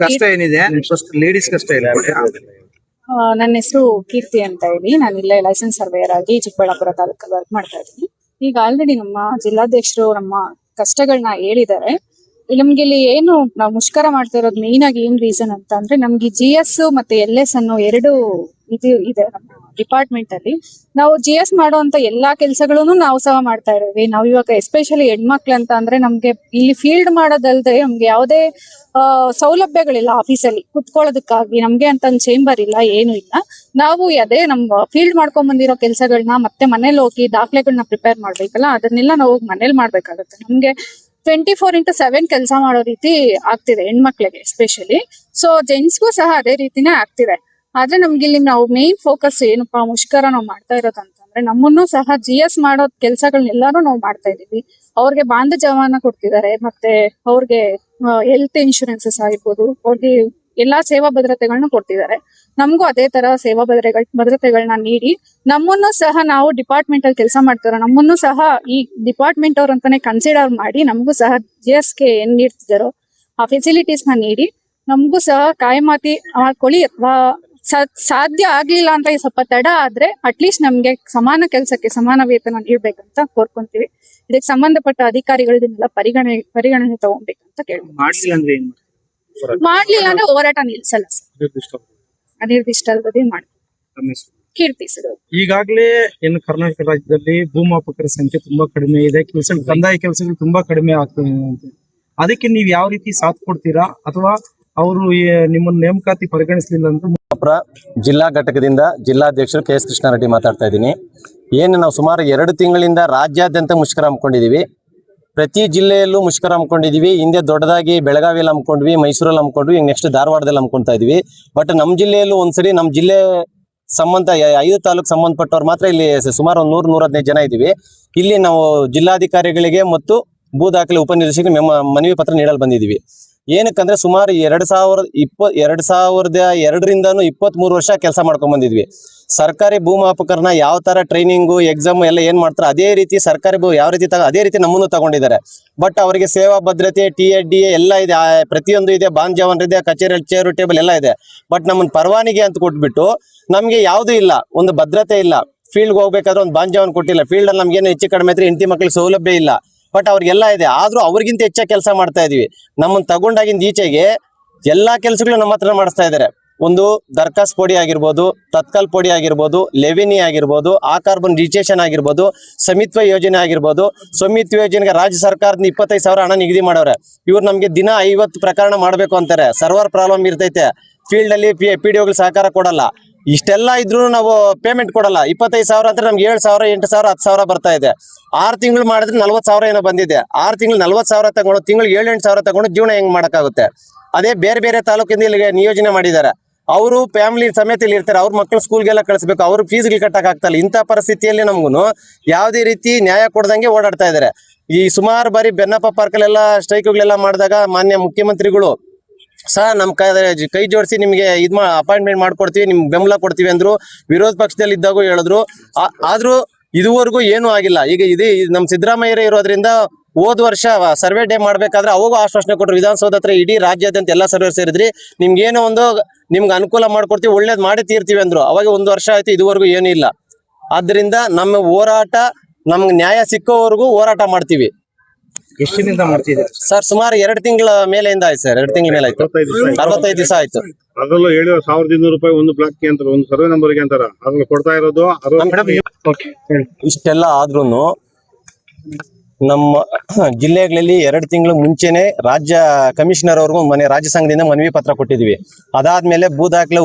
ಕಷ್ಟ ಏನಿದೆ first ladies ಕಷ್ಟ ಇದೆ. ನನ್ನ ಹೆಸರು ಕೀರ್ತಿ ಅಂತ ಹೇಳಿ, ನಾನು ಇಲ್ಲೇ ಲೈಸೆನ್ಸ್ ಸರ್ವೇಯರ್ ಆಗಿ ಚಿಕ್ಕಬಳ್ಳಾಪುರ ತಾಲೂಕಲ್ಲಿ ವರ್ಕ್ ಮಾಡ್ತಾ ಇದ್ದೀನಿ. ಈಗ ಆಲ್ರೆಡಿ ನಮ್ಮ ಜಿಲ್ಲಾಧ್ಯಕ್ಷರು ನಮ್ಮ ಕಷ್ಟಗಳನ್ನ ಹೇಳಿದ್ದಾರೆ. ನಮ್ಗೆ ಇಲ್ಲಿ ಏನು ನಾವು ಮುಷ್ಕರ ಮಾಡ್ತಾ ಇರೋದು ಮೇನ್ ಆಗಿ ಏನ್ ರೀಸನ್ ಅಂತ ಅಂದ್ರೆ, ನಮ್ಗೆ GS ಮತ್ತೆ LS ಅನ್ನೋ ಎರಡು ಇದು ಇದೆ ನಮ್ಮ ಡಿಪಾರ್ಟ್ಮೆಂಟ್ ಅಲ್ಲಿ. ನಾವು GS ಮಾಡುವಂತ ಎಲ್ಲಾ ಕೆಲ್ಸಗಳನ್ನು ನಾವು ಸಹ ಮಾಡ್ತಾ ಇರೋವಿ. ನಾವು ಇವಾಗ ಎಸ್ಪೆಷಲಿ ಹೆಣ್ಮಕ್ಳು ಅಂತ ಅಂದ್ರೆ, ನಮ್ಗೆ ಇಲ್ಲಿ ಫೀಲ್ಡ್ ಮಾಡೋದಲ್ದೆ ನಮ್ಗೆ ಯಾವುದೇ ಸೌಲಭ್ಯಗಳಿಲ್ಲ. ಆಫೀಸಲ್ಲಿ ಕುತ್ಕೊಳ್ಳೋದಕ್ಕಾಗಿ ನಮ್ಗೆ ಅಂತ ಚೇಂಬರ್ ಇಲ್ಲ, ಏನು ಇಲ್ಲ. ನಾವು ಅದೇ ನಮ್ಮ ಫೀಲ್ಡ್ ಮಾಡ್ಕೊಂಡ್ ಬಂದಿರೋ ಕೆಲ್ಸಗಳನ್ನ ಮತ್ತೆ ಮನೇಲಿ ಹೋಗಿ ದಾಖಲೆಗಳನ್ನ ಪ್ರಿಪೇರ್ ಮಾಡ್ಬೇಕಲ್ಲ, ಅದನ್ನೆಲ್ಲ ನಾವು ಮನೇಲಿ ಮಾಡ್ಬೇಕಾಗುತ್ತೆ. ನಮ್ಗೆ 24x7 ಕೆಲಸ ಮಾಡೋ ರೀತಿ ಆಗ್ತಿದೆ ಹೆಣ್ಮಕ್ಳಿಗೆ ಎಸ್ಪೆಷಲಿ. ಸೊ ಜೆಂಟ್ಸ್ಗೂ ಸಹ ಅದೇ ರೀತಿನೇ ಆಗ್ತಿದೆ. ಆದ್ರೆ ನಮ್ಗೆ ಇಲ್ಲಿ ನಾವು ಮೇನ್ ಫೋಕಸ್ ಏನಪ್ಪಾ ಮುಷ್ಕರ ನಾವು ಮಾಡ್ತಾ ಇರೋದಂತಂದ್ರೆ, ನಮ್ಮನ್ನು ಸಹ GS ಮಾಡೋ ಕೆಲ್ಸಗಳನ್ನೆಲ್ಲಾರು ನಾವು ಮಾಡ್ತಾ ಇದೀವಿ. ಅವ್ರಿಗೆ ಬಾಂಧ ಜವಾನ ಕೊಡ್ತಿದ್ದಾರೆ, ಮತ್ತೆ ಅವ್ರಿಗೆ ಹೆಲ್ತ್ ಇನ್ಶೂರೆನ್ಸಸ್ ಆಗಿರ್ಬೋದು, ಅವ್ರಿಗೆ ಎಲ್ಲಾ ಸೇವಾ ಭದ್ರತೆಗಳನ್ನ ಕೊಡ್ತಿದ್ದಾರೆ. ನಮಗೂ ಅದೇ ತರ ಸೇವಾ ಭದ್ರತೆಗಳನ್ನ ನೀಡಿ ನಮ್ಮನ್ನು ಸಹ, ನಾವು ಡಿಪಾರ್ಟ್ಮೆಂಟ್ ಅಲ್ಲಿ ಕೆಲಸ ಮಾಡ್ತಾರ ನಮ್ಮನ್ನು ಸಹ ಈ ಡಿಪಾರ್ಟ್ಮೆಂಟ್ ಅವ್ರ ಅಂತಾನೆ ಕನ್ಸಿಡರ್ ಮಾಡಿ ನಮಗೂ ಸಹ GS ಗೆ ಏನ್ ನೀಡ್ತಿದಾರೋ ಆ ಫೆಸಿಲಿಟೀಸ್ ನ ನೀಡಿ ನಮಗೂ ಸಹ ಕಾಯಮಾತಿ ಮಾಡ್ಕೊಳ್ಳಿ. ಅಥವಾ ಸಾಧ್ಯ ಆಗ್ಲಿಲ್ಲ ಅಂತ ಸ್ವಲ್ಪ ತಡ ಆದ್ರೆ ಅಟ್ಲೀಸ್ಟ್ ನಮ್ಗೆ ಸಮಾನ ಕೆಲಸಕ್ಕೆ ಸಮಾನ ವೇತನ ನೀಡ್ಬೇಕಂತ ಕೋರ್ಕೊಂತೀವಿ. ಇದಕ್ಕೆ ಸಂಬಂಧಪಟ್ಟ ಅಧಿಕಾರಿಗಳು ಇದನ್ನೆಲ್ಲ ಪರಿಗಣನೆ ತಗೊಬೇಕಂತ ಕೇಳ್ತೀವಿ. ಮಾಡ್ಲಿಲ್ಲ ಅಂದ್ರೆ ಹೋರಾಟ ನಿಲ್ಸಲ್ಲ ಸರ್, ಅನಿರ್ದಿಷ್ಟ ಅವಧಿ ಮಾಡ್ತೀವಿ. ಕೀರ್ತಿ ಸರ್. ಈಗಾಗಲೇ ಏನು ಕರ್ನಾಟಕ ರಾಜ್ಯದಲ್ಲಿ ಭೂಮಾಪಕರ ಸಂಖ್ಯೆ ತುಂಬಾ ಕಡಿಮೆ ಇದೆ, ಕಂದಾಯ ಕೆಲಸಗಳು ತುಂಬಾ ಕಡಿಮೆ ಆಗ್ತದೆ ಅಂತ. ಅದಕ್ಕೆ ನೀವು ಯಾವ ರೀತಿ ಸಾಥ್ ಕೊಡ್ತೀರಾ, ಅಥವಾ ಅವರು ನಿಮ್ಮನ್ನ ನೇಮಕಾತಿ ಪರಿಗಣಿಸಲಿಲ್ಲ ಅಂತ? ಜಿಲ್ಲಾ ಘಟಕದಿಂದ ಜಿಲ್ಲಾಧ್ಯಕ್ಷರು KS ಕೃಷ್ಣಾರೆಡ್ಡಿ ಮಾತಾಡ್ತಾ ಇದ್ದೀನಿ. ಏನು ನಾವು ಸುಮಾರು 2 ತಿಂಗಳಿಂದ ರಾಜ್ಯಾದ್ಯಂತ ಮುಷ್ಕರ ಹಮ್ಮಿಕೊಂಡಿದ್ದೀವಿ. ಪ್ರತಿ ಜಿಲ್ಲೆಯಲ್ಲೂ ಮುಷ್ಕರ ಹಮ್ಮಿಕೊಂಡಿದ್ದೀವಿ. ಹಿಂದೆ ದೊಡ್ಡದಾಗಿ ಬೆಳಗಾವಿಯಲ್ಲಿ ಹಮ್ಮಿಕೊಂಡ್ವಿ, ಮೈಸೂರಲ್ಲಿ ಹಮ್ಮಿಕೊಂಡ್ವಿ, ಈಗ ನೆಕ್ಸ್ಟ್ ಧಾರವಾಡದಲ್ಲಿ ಹಮ್ಮಿಕೊಳ್ತಾ ಇದೀವಿ. ಬಟ್ ನಮ್ಮ ಜಿಲ್ಲೆಯಲ್ಲೂ ಒಂದ್ಸರಿ ನಮ್ಮ ಜಿಲ್ಲೆ ಸಂಬಂಧ 5 ತಾಲೂಕು ಸಂಬಂಧಪಟ್ಟವ್ರು ಮಾತ್ರ ಇಲ್ಲಿ ಸುಮಾರು 100-115 ಜನ ಇದ್ದೀವಿ. ಇಲ್ಲಿ ನಾವು ಜಿಲ್ಲಾಧಿಕಾರಿಗಳಿಗೆ ಮತ್ತು ಭೂ ದಾಖಲೆ ಉಪನಿರ್ದೇಶಕರಿಗೆ ಮನವಿ ಪತ್ರ ನೀಡಲು ಬಂದಿದ್ದೀವಿ. ಏನಕ್ಕಂದ್ರೆ ಸುಮಾರು 2002ರಿಂದನೂ 23 ವರ್ಷ ಕೆಲಸ ಮಾಡ್ಕೊಂಡ್ ಬಂದಿದ್ವಿ. ಸರ್ಕಾರಿ ಭೂಮಾಪಕರನ್ನ ಯಾವ ತರ ಟ್ರೈನಿಂಗು ಎಕ್ಸಾಮ್ ಎಲ್ಲ ಏನ್ ಮಾಡ್ತಾರೆ ಅದೇ ರೀತಿ ಸರ್ಕಾರಿ ಯಾವ ರೀತಿ ಅದೇ ರೀತಿ ನಮ್ಮನ್ನು ತಗೊಂಡಿದ್ದಾರೆ. ಬಟ್ ಅವರಿಗೆ ಸೇವಾ ಭದ್ರತೆ TDA ಎಲ್ಲ ಇದೆ, ಪ್ರತಿಯೊಂದು ಇದೆ, ಬಾಂಧ್ ಜವಾನ್ ಇದೆ, ಕಚೇರಿ ಚೇರು ಟೇಬಲ್ ಎಲ್ಲ ಇದೆ. ಬಟ್ ನಮ್ಮನ್ನ ಪರವಾನಗಿ ಅಂತ ಕೊಟ್ಬಿಟ್ಟು ನಮ್ಗೆ ಯಾವುದೂ ಇಲ್ಲ, ಒಂದು ಭದ್ರತೆ ಇಲ್ಲ. ಫೀಲ್ಡ್ ಹೋಗ್ಬೇಕಾದ್ರೆ ಒಂದು ಬಾಂಧ್ ಜವಾನ್ ಕೊಟ್ಟಿಲ್ಲ. ಫೀಲ್ಡ್ ಅಲ್ಲಿ ನಮ್ಗೇನು ಹೆಚ್ಚು ಕಡಿಮೆ ಇದ್ರೆ ಹೆಂಡತಿ ಮಕ್ಳಿಗೆ ಸೌಲಭ್ಯ ಇಲ್ಲ. ಬಟ್ ಅವ್ರಿಗೆಲ್ಲ ಇದೆ, ಆದ್ರೂ ಅವ್ರಿಗಿಂತ ಹೆಚ್ಚಾಗಿ ಕೆಲಸ ಮಾಡ್ತಾ ಇದೀವಿ. ನಮ್ಮನ್ನ ತಗೊಂಡಾಗಿಂದ ಈಚೆಗೆ ಎಲ್ಲಾ ಕೆಲಸಗಳು ನಮ್ಮ ಹತ್ರ ಮಾಡಿಸ್ತಾ ಇದ್ದಾರೆ. ಒಂದು ದರ್ಖಾಸ್ ಪೋಡಿ ಆಗಿರ್ಬೋದು, ತತ್ಕಾಲ್ ಪೋಡಿ ಆಗಿರ್ಬೋದು, ಲೆವಿನಿ ಆಗಿರ್ಬೋದು, ಆ ಕಾರ್ಬನ್ ರಿಜಿಸ್ಟ್ರೇಷನ್ ಆಗಿರ್ಬೋದು, ಸಮಿತ್ವ ಯೋಜನೆ ಆಗಿರ್ಬೋದು. ಸಮಿತ್ವ ಯೋಜನೆಗೆ ರಾಜ್ಯ ಸರ್ಕಾರದ 25,000 ಹಣ ನಿಗದಿ ಮಾಡವ್ರೆ. ಇವ್ರು ನಮ್ಗೆ ದಿನ 50 ಪ್ರಕರಣ ಮಾಡ್ಬೇಕು ಅಂತಾರೆ. ಸರ್ವರ್ ಪ್ರಾಬ್ಲಮ್ ಇರ್ತೈತೆ, ಫೀಲ್ಡ್ ಅಲ್ಲಿ PDOಗಳು ಸಹಕಾರ ಕೊಡಲ್ಲ. ಇಷ್ಟೆಲ್ಲ ಇದ್ರೂ ನಾವು ಪೇಮೆಂಟ್ ಕೊಡಲ್ಲ. 25,000 ಅಂದ್ರೆ ನಮ್ಗೆ 7,000, 8,000, 10,000 ಬರ್ತಾ ಇದೆ. 6 ತಿಂಗಳು ಮಾಡಿದ್ರೆ 40,000 ಏನೋ ಬಂದಿದೆ. 6 ತಿಂಗಳು 40,000 ತಗೊಂಡು ತಿಂಗಳಿಗೆ 7-8,000 ತಗೊಂಡು ಜೀವನ ಹೆಂಗ್ ಮಾಡಕ್ಕಾಗುತ್ತೆ? ಅದೇ ಬೇರೆ ಬೇರೆ ತಾಲೂಕಿಂದ ಇಲ್ಲಿಗೆ ನಿಯೋಜನೆ ಮಾಡಿದ್ದಾರೆ. ಅವರು ಫ್ಯಾಮಿಲಿ ಸಮೇತ ಇಲ್ಲಿ ಇರ್ತಾರೆ, ಅವ್ರ ಮಕ್ಕಳು ಸ್ಕೂಲ್ಗೆಲ್ಲ ಕಳಿಸ್ಬೇಕು, ಅವ್ರ ಫೀಸ್ಗಳು ಕಟ್ಟಕ್ ಆಗ್ತಲ್ಲ. ಇಂಥ ಪರಿಸ್ಥಿತಿಯಲ್ಲಿ ನಮ್ಗೂ ಯಾವುದೇ ರೀತಿ ನ್ಯಾಯ ಕೊಡದಂಗೆ ಓಡಾಡ್ತಾ ಇದ್ದಾರೆ. ಈ ಸುಮಾರು ಬಾರಿ ಬೆನ್ನಪ್ಪ ಪಾರ್ಕಲ್ಲೆಲ್ಲ ಸ್ಟ್ರೈಕ್ಗಳೆಲ್ಲ ಮಾಡಿದಾಗ ಮಾನ್ಯ ಮುಖ್ಯಮಂತ್ರಿಗಳು ಸಹ ನಮ್ಮ ಕೈ ಜೋಡಿಸಿ ನಿಮಗೆ ಅಪಾಯಿಂಟ್ಮೆಂಟ್ ಮಾಡ್ಕೊಡ್ತೀವಿ, ನಿಮ್ಗೆ ಬೆಂಬಲ ಕೊಡ್ತೀವಿ ಅಂದ್ರು. ವಿರೋಧ ಪಕ್ಷದಲ್ಲಿ ಇದ್ದಾಗೂ ಹೇಳಿದ್ರು. ಆದ್ರೂ ಇದುವರೆಗೂ ಏನೂ ಆಗಿಲ್ಲ. ಈಗ ನಮ್ಮ ಸಿದ್ದರಾಮಯ್ಯರೇ ಇರೋದ್ರಿಂದ ಹೋದ ವರ್ಷ ಸರ್ವೆ ಡೇ ಮಾಡ್ಬೇಕಾದ್ರೆ ಅವಾಗ ಆಶ್ವಾಸನೆ ಕೊಟ್ಟರು. ವಿಧಾನಸೌಧ ಹತ್ರ ಇಡೀ ರಾಜ್ಯಾದ್ಯಂತ ಎಲ್ಲ ಸರ್ವೆ ಸೇರಿದ್ರಿ, ನಿಮ್ಗೇನೋ ಒಂದು ನಿಮ್ಗೆ ಅನುಕೂಲ ಮಾಡ್ಕೊಡ್ತೀವಿ, ಒಳ್ಳೇದು ಮಾಡಿ ತೀರ್ತೀವಿ ಅಂದ್ರು. ಅವಾಗ 1 ವರ್ಷ ಆಯ್ತು, ಇದುವರೆಗೂ ಏನೂ ಇಲ್ಲ. ಆದ್ರಿಂದ ನಮ್ಮ ಹೋರಾಟ ನಮ್ಗೆ ನ್ಯಾಯ ಸಿಕ್ಕೋವರೆಗೂ ಹೋರಾಟ ಮಾಡ್ತೀವಿ. ಎಷ್ಟು ದಿನ ಮಾಡ್ತಿದ್ದೀರಿ ಸರ್? ಸುಮಾರು 2 ತಿಂಗಳ ಮೇಲೆಯಿಂದ ಆಯ್ತು ಸರ್. 2 ತಿಂಗಳ ಮೇಲೆ ಆಯ್ತು, 65 ದಿವಸ ಆಯ್ತು. ಅದರಲ್ಲೂ 1,200 ರೂಪಾಯಿ ಒಂದು ಬ್ಲಾಕ್ಗೆ ಅಂತ, ಒಂದು ಸರ್ವೆ ನಂಬರ್ಗೆ ಅಂತಾರ, ಅದ್ರಲ್ಲಿ ಕೊಡ್ತಾ ಇರೋದು. ಇಷ್ಟೆಲ್ಲ ಆದ್ರೂನು ನಮ್ಮ ಜಿಲ್ಲೆಗಳಲ್ಲಿ 2 ತಿಂಗಳ ಮುಂಚೆನೆ ರಾಜ್ಯ ಕಮಿಷನರ್ ಅವ್ರಿಗೂ ರಾಜ್ಯ ಸಂಘದಿಂದ ಮನವಿ ಪತ್ರ ಕೊಟ್ಟಿದ್ವಿ. ಅದಾದ್ಮೇಲೆ ಭೂ ದಾಖಲೆ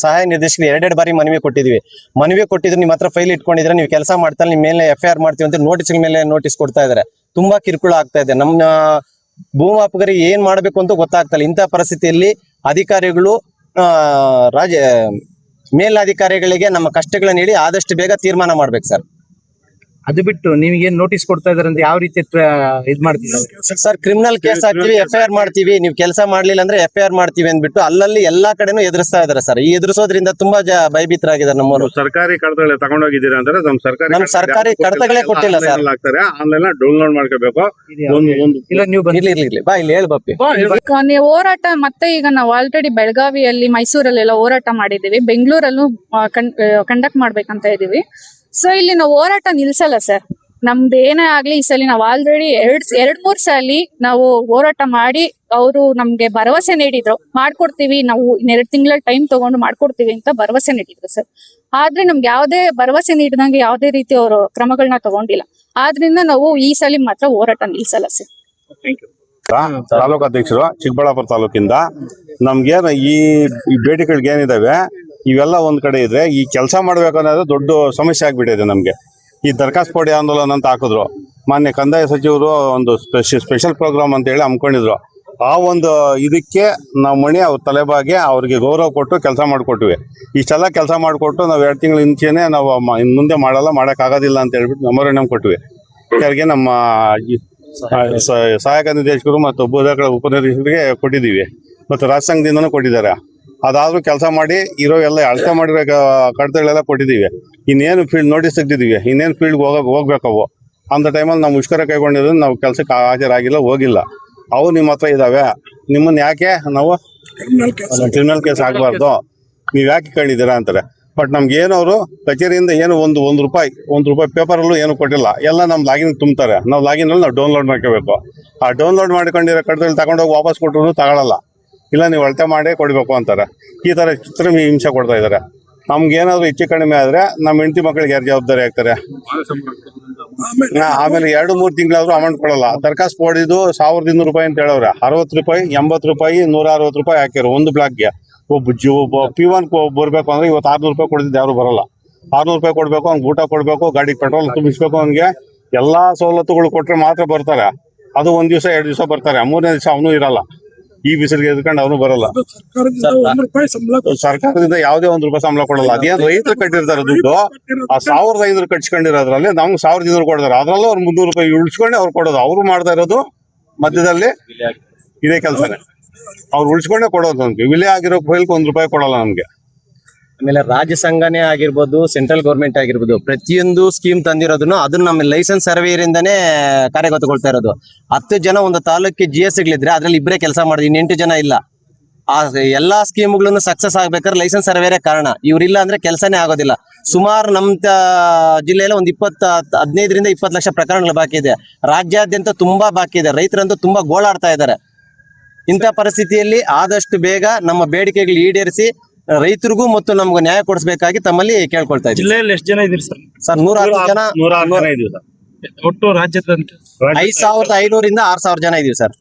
ಸಹಾಯ ನಿರ್ದೇಶಕರು 2 ಬಾರಿ ಮನವಿ ಕೊಟ್ಟಿದ್ವಿ. ಮನವಿ ಕೊಟ್ಟಿದ್ರು, ನಿಮ್ಮ ಹತ್ರ ಫೈಲ್ ಇಟ್ಕೊಂಡಿದ್ರೆ ನೀವು ಕೆಲಸ ಮಾಡ್ತಾ ನಿಮ್ಮ ಮೇಲೆ FIR ಮಾಡ್ತೀವಿ ಅಂತ ನೋಟಿಸ್ ಮೇಲೆ ನೋಟಿಸ್ ಕೊಡ್ತಾ ಇದಾರೆ. ತುಂಬಾ ಕಿರುಕುಳ ಆಗ್ತಾ ಇದೆ. ನಮ್ಮ ಭೂಮಾಪಕರಿಗೆ ಏನ್ ಮಾಡ್ಬೇಕು ಅಂತ ಗೊತ್ತಾಗ್ತಲ್ಲ. ಇಂಥ ಪರಿಸ್ಥಿತಿಯಲ್ಲಿ ಅಧಿಕಾರಿಗಳು ಮೇಲಧಿಕಾರಿಗಳಿಗೆ ನಮ್ಮ ಕಷ್ಟಗಳನ್ನ ಹೇಳಿ ಆದಷ್ಟು ಬೇಗ ತೀರ್ಮಾನ ಮಾಡ್ಬೇಕು ಸರ್. ಅದು ಬಿಟ್ಟು ನಿಮಗೆ ನೋಟಿಸ್ ಕೊಡ್ತಾ ಇದಾರೆ ಅಂತ ಯಾವ ರೀತಿ ಇದ್ ಮಾಡ್ತಿದ್ದಾರೆ? ಸರ್ ಕ್ರಿಮಿನಲ್ ಕೇಸ್ ಹಾಕ್ತಿವಿ, FIR ಮಾಡ್ತೀವಿ, ನೀವು ಕೆಲಸ ಮಾಡ್ಲಿಲ್ಲ ಅಂದ್ರೆ FIR ಮಾಡ್ತೀವಿ ಅಂದ್ಬಿಟ್ಟು ಅಲ್ಲಲ್ಲಿ ಎಲ್ಲಾ ಕಡೆನೂ ಎದುರಿಸ್ತಾ ಇದಾರೆ ಸರ್. ಈ ಎದುರಿಸೋದ್ರಿಂದ ತುಂಬಾ ಭಯಭೀತರಾಗಿದ್ದಾರೆ ನಮ್ಮವರು. ಸರ್ಕಾರಿ ಕಡತಗಳು ತಗೊಂಡೋಗಿದ್ದೀರಾ ಅಂದ್ರೆ ನಮ್ ಸರ್ಕಾರಿ ಕಡತಗಳೇ ಕೊಟ್ಟಿಲ್ಲ ಸರ್. ಆಗ್ತಾರೆ, ಆನ್ಲೈನ್ ಡೌನ್ಲೋಡ್ ಮಾಡ್ಕೋಬೇಕು. ಇಲ್ಲ ನೀವು ಇರ್ಲಿ ಬಾ ಇಲ್ಲಿ ಹೇಳ್ಬಪ್ಪಿ. ನೀವು ಹೋರಾಟ ಮತ್ತೆ ಈಗ ನಾವು ಆಲ್ರೆಡಿ ಬೆಳಗಾವಿಯಲ್ಲಿ, ಮೈಸೂರಲ್ಲೆಲ್ಲ ಹೋರಾಟ ಮಾಡಿದೀವಿ, ಬೆಂಗಳೂರಲ್ಲೂ ಕಂಡಕ್ಟ್ ಮಾಡ್ಬೇಕಂತ ಇದೀವಿ. ಸೊ ಇಲ್ಲಿ ನಾವು ಹೋರಾಟ ನಿಲ್ಸಲ್ಲ ಸರ್. ನಮ್ದು ಏನೇ ಆಗ್ಲಿ ಈ ಸಲ ನಾವು ಆಲ್ರೆಡಿ ಎರಡ್ ಮೂರ್ ಸಲ ನಾವು ಹೋರಾಟ ಮಾಡಿ ಅವರು ನಮ್ಗೆ ಭರವಸೆ ನೀಡಿದ್ರು, ಮಾಡ್ಕೊಡ್ತೀವಿ ನಾವು 2 ತಿಂಗಳ ಟೈಮ್ ತಗೊಂಡು ಮಾಡ್ಕೊಡ್ತೀವಿ ಅಂತ ಭರವಸೆ ನೀಡಿದ್ರು ಸರ್. ಆದ್ರೆ ನಮ್ಗೆ ಯಾವ್ದೇ ಭರವಸೆ ನೀಡಿದಂಗೆ ಯಾವ್ದೇ ರೀತಿ ಅವರು ಕ್ರಮಗಳನ್ನ ತಗೊಂಡಿಲ್ಲ. ಆದ್ರಿಂದ ನಾವು ಈ ಸಲ ಮಾತ್ರ ಹೋರಾಟ ನಿಲ್ಸಲ್ಲ ಸರ್. ತಾಲೂಕು ಅಧ್ಯಕ್ಷರು ಚಿಕ್ಕಬಳ್ಳಾಪುರ ತಾಲೂಕಿಂದ ನಮ್ಗೇನು ಈ ಬೇಡಿಕೆಗಳು ಏನಿದಾವೆ ಇವೆಲ್ಲ ಒಂದ್ ಕಡೆ ಇದ್ರೆ ಈ ಕೆಲಸ ಮಾಡ್ಬೇಕು ಅನ್ನೋದು ದೊಡ್ಡ ಸಮಸ್ಯೆ ಆಗ್ಬಿಟ್ಟಿದೆ ನಮ್ಗೆ. ಈ ದರ್ಖಾಸ್ತ್ ಕೊಡಿ ಆಂದೋಲನ ಅಂತ ಹಾಕಿದ್ರು, ಮಾನ್ಯ ಕಂದಾಯ ಸಚಿವರು ಒಂದು ಸ್ಪೆಷಲ್ ಪ್ರೋಗ್ರಾಮ್ ಅಂತ ಹೇಳಿ ಹಮ್ಮಿಕೊಂಡಿದ್ರು. ಆ ಒಂದು ಇದಕ್ಕೆ ನಾವು ಮಣಿ ಅವ್ರ ತಲೆಬಾಗಿ ಅವ್ರಿಗೆ ಗೌರವ ಕೊಟ್ಟು ಕೆಲಸ ಮಾಡಿಕೊಟ್ವಿ. ಇಷ್ಟೆಲ್ಲ ಕೆಲಸ ಮಾಡಿಕೊಟ್ಟು ನಾವು 2 ತಿಂಗಳ ಮುಂಚೆನೆ ನಾವು ಇನ್ ಮುಂದೆ ಮಾಡೋಕ್ಕಾಗೋದಿಲ್ಲ ಅಂತ ಹೇಳ್ಬಿಟ್ಟು ಮೆಮೊರಂಡಮ್ ಕೊಟ್ವಿ. ಯಾರಿಗೆ ನಮ್ಮ ಸಹಾಯಕ ನಿರ್ದೇಶಕರು ಮತ್ತು ಉಪನಿರ್ದೇಶಕರಿಗೆ ಕೊಟ್ಟಿದ್ದೀವಿ, ಮತ್ತು ರಾಜ್ಯ ಸಂಘದಿಂದನೂ ಕೊಟ್ಟಿದ್ದಾರೆ. ಅದಾದ್ರೂ ಕೆಲಸ ಮಾಡಿ ಇರೋ ಎಲ್ಲ ಅಳತೆ ಮಾಡಿರೋ ಕಡತಗಳೆಲ್ಲ ಕೊಟ್ಟಿದ್ದೀವಿ. ಇನ್ನೇನು ಫೀಲ್ಡ್ ನೋಟಿಸ್ ತೆಗ್ದಿದ್ದೀವಿ, ಇನ್ನೇನು ಫೀಲ್ಡ್ಗೆ ಹೋಗ್ಬೇಕವು. ಅಂತ ಟೈಮಲ್ಲಿ ನಾವು ಮುಷ್ಕರ ಕೈಗೊಂಡಿರೋದು ನಾವು ಕೆಲಸಕ್ಕೆ ಹಾಜರಾಗಿಲ್ಲ, ಹೋಗಿಲ್ಲ. ಅವು ನಿಮ್ಮ ಹತ್ರ ಇದಾವೆ, ನಿಮ್ಮನ್ನ ಯಾಕೆ ನಾವು ಕ್ರಿಮಿನಲ್ ಕೇಸ್ ಆಗಬಾರ್ದು, ನೀವು ಯಾಕೆ ಕಂಡಿದ್ದೀರಾ ಅಂತಾರೆ. ಬಟ್ ನಮ್ಗೆ ಏನವರು ಕಚೇರಿಯಿಂದ ಏನು ಒಂದು ರೂಪಾಯಿ ಪೇಪರಲ್ಲೂ ಏನು ಕೊಟ್ಟಿಲ್ಲ. ಎಲ್ಲ ನಮ್ಮ ಲಾಗಿನ್ ತುಂಬ್ತಾರೆ, ನಾವು ಲಾಗಿನಲ್ಲಿ ನಾವು ಡೌನ್ಲೋಡ್ ಮಾಡ್ಕೋಬೇಕು. ಆ ಡೌನ್ಲೋಡ್ ಮಾಡ್ಕೊಂಡಿರೋ ಕಡತಲ್ಲಿ ತಗೊಂಡೋಗಿ ವಾಪಸ್ ಕೊಟ್ಟರು ತಗೊಳ್ಳಲ್ಲ. ಇಲ್ಲ ನೀವು ಅಳತೆ ಮಾಡೇ ಕೊಡಬೇಕು ಅಂತಾರೆ. ಈ ಥರ ಹಿಂಸೆ ಕೊಡ್ತಾ ಇದ್ದಾರೆ. ನಮ್ಗೆ ಏನಾದ್ರು ಹೆಚ್ಚು ಕಡಿಮೆ ಆದರೆ ನಮ್ಮ ಹೆಂಡತಿ ಮಕ್ಕಳಿಗೆ ಯಾರು ಜವಾಬ್ದಾರಿ ಆಗ್ತಾರೆ? ಆಮೇಲೆ 2-3 ತಿಂಗಳಾದ್ರೂ ಅಮೌಂಟ್ ಕೊಡಲ್ಲ. ದರ್ಖಾಸ್ತ್ ಕೊಡಿದ್ದು 1200 ರೂಪಾಯಿ ಅಂತ ಹೇಳವ್ರೆ. 60 ರೂಪಾಯಿ, 80 ರೂಪಾಯಿ, 160 ರೂಪಾಯಿ ಹಾಕಿರೋ ಒಂದು ಬ್ಲಾಕ್ಗೆ. ಒಬ್ಬ P1 ಬರ್ಬೇಕು ಅಂದ್ರೆ ಇವತ್ತು 600 ರೂಪಾಯಿ ಕೊಡಿದ್ದು ಯಾರು ಬರಲ್ಲ. 600 ರೂಪಾಯಿ ಕೊಡ್ಬೇಕು, ಅವ್ನಿಗೆ ಊಟ ಕೊಡ್ಬೇಕು, ಗಾಡಿಗೆ ಪೆಟ್ರೋಲ್ ತುಂಬಿಸ್ಬೇಕು, ಅವ್ನಿಗೆ ಎಲ್ಲಾ ಸವಲತ್ತುಗಳು ಕೊಟ್ರೆ ಮಾತ್ರ ಬರ್ತಾರೆ. ಅದು 1 ದಿವಸ 2 ದಿವಸ ಬರ್ತಾರೆ, 3ನೇ ದಿವಸ ಅವನು ಇರಲ್ಲ. ಈ ಬಿಸಿಲಿಗೆ ಎದ್ಕೊಂಡು ಅವನು ಬರಲ್ಲ. ಸರ್ಕಾರದಿಂದ ಯಾವುದೇ 1 ರೂಪಾಯಿ ಸಂಬಳ ಕೊಡಲ್ಲ. ಅದೇನ್ ರೈತರು ಕಟ್ಟಿರ್ತಾರೆ ದುಡ್ಡು, ಆ 1500 ಕಟ್ಸ್ಕೊಂಡಿರೋದ್ರಲ್ಲಿ ನಮ್ಗೆ 1200 ಕೊಡ್ತಾರೆ. ಅದ್ರಲ್ಲೂ ಅವ್ರು 300 ರೂಪಾಯಿ ಉಳಿಸ್ಕೊಂಡೆ ಅವ್ರು ಕೊಡೋದು. ಅವ್ರು ಮಾಡ್ತಾ ಇರೋದು ಮಧ್ಯದಲ್ಲಿ ಇದೇ ಕೆಲಸನೇ. ಅವ್ರು ಉಳಿಸ್ಕೊಂಡೆ ಕೊಡೋದು. ನಮ್ಗೆ ವಿಲೆ ಆಗಿರೋ ಫೈಲ್ಗೆ 1 ರೂಪಾಯಿ ಕೊಡಲ್ಲ ನಮ್ಗೆ. ಆಮೇಲೆ ರಾಜ್ಯ ಸಂಘನೇ ಆಗಿರ್ಬೋದು, ಸೆಂಟ್ರಲ್ ಗೌರ್ಮೆಂಟ್ ಆಗಿರ್ಬೋದು, ಪ್ರತಿಯೊಂದು ಸ್ಕೀಮ್ ತಂದಿರೋದನ್ನು ಅದನ್ನ ನಮ್ಮ ಲೈಸೆನ್ಸ್ ಸರ್ವೇಯರಿಂದಾನೇ ಕಾರ್ಯಗತಗೊಳ್ತಾ ಇರೋದು. 10 ಜನ ಒಂದು ತಾಲೂಕಿಗೆ GSಗಳಿದ್ರೆ ಅದ್ರಲ್ಲಿ 2 ಕೆಲಸ ಮಾಡಿದ್ರು, ಇನ್ನು 8 ಜನ ಇಲ್ಲ. ಆ ಎಲ್ಲಾ ಸ್ಕೀಮ್ಗಳನ್ನು ಸಕ್ಸಸ್ ಆಗ್ಬೇಕಾದ್ರೆ ಲೈಸೆನ್ಸ್ ಸರ್ವೇರೇ ಕಾರಣ. ಇವ್ರಿಲ್ಲ ಅಂದ್ರೆ ಕೆಲಸನೇ ಆಗೋದಿಲ್ಲ. ಸುಮಾರು ನಮ್ಮ ಜಿಲ್ಲೆಯಲ್ಲಿ ಒಂದು 15ರಿಂದ 20 ಲಕ್ಷ ಪ್ರಕರಣಗಳು ಬಾಕಿ ಇದೆ. ರಾಜ್ಯಾದ್ಯಂತ ತುಂಬಾ ಬಾಕಿ ಇದೆ. ರೈತರಂತೂ ತುಂಬಾ ಗೋಳಾಡ್ತಾ ಇದ್ದಾರೆ. ಇಂಥ ಪರಿಸ್ಥಿತಿಯಲ್ಲಿ ಆದಷ್ಟು ಬೇಗ ನಮ್ಮ ಬೇಡಿಕೆಗಳು ಈಡೇರಿಸಿ ರೈತರಿಗೂ ಮತ್ತು ನಮ್ಗೆ ನ್ಯಾಯ ಕೊಡಿಸಬೇಕಾಗಿ ತಮ್ಮಲ್ಲಿ ಕೇಳ್ಕೊಳ್ತಾ ಇದ್ದೀವಿ. ಜಿಲ್ಲೆಯಲ್ಲಿ ಎಷ್ಟು ಜನ ಇದ್ದೀರಿ ಸರ್? ಸರ್ 110 ಜನ, 106 ಜನ ಇದೀವಿ ಸರ್. ಒಟ್ಟು ರಾಜ್ಯದ 5500 ರಿಂದ 6000 ಜನ ಇದೀವಿ ಸರ್.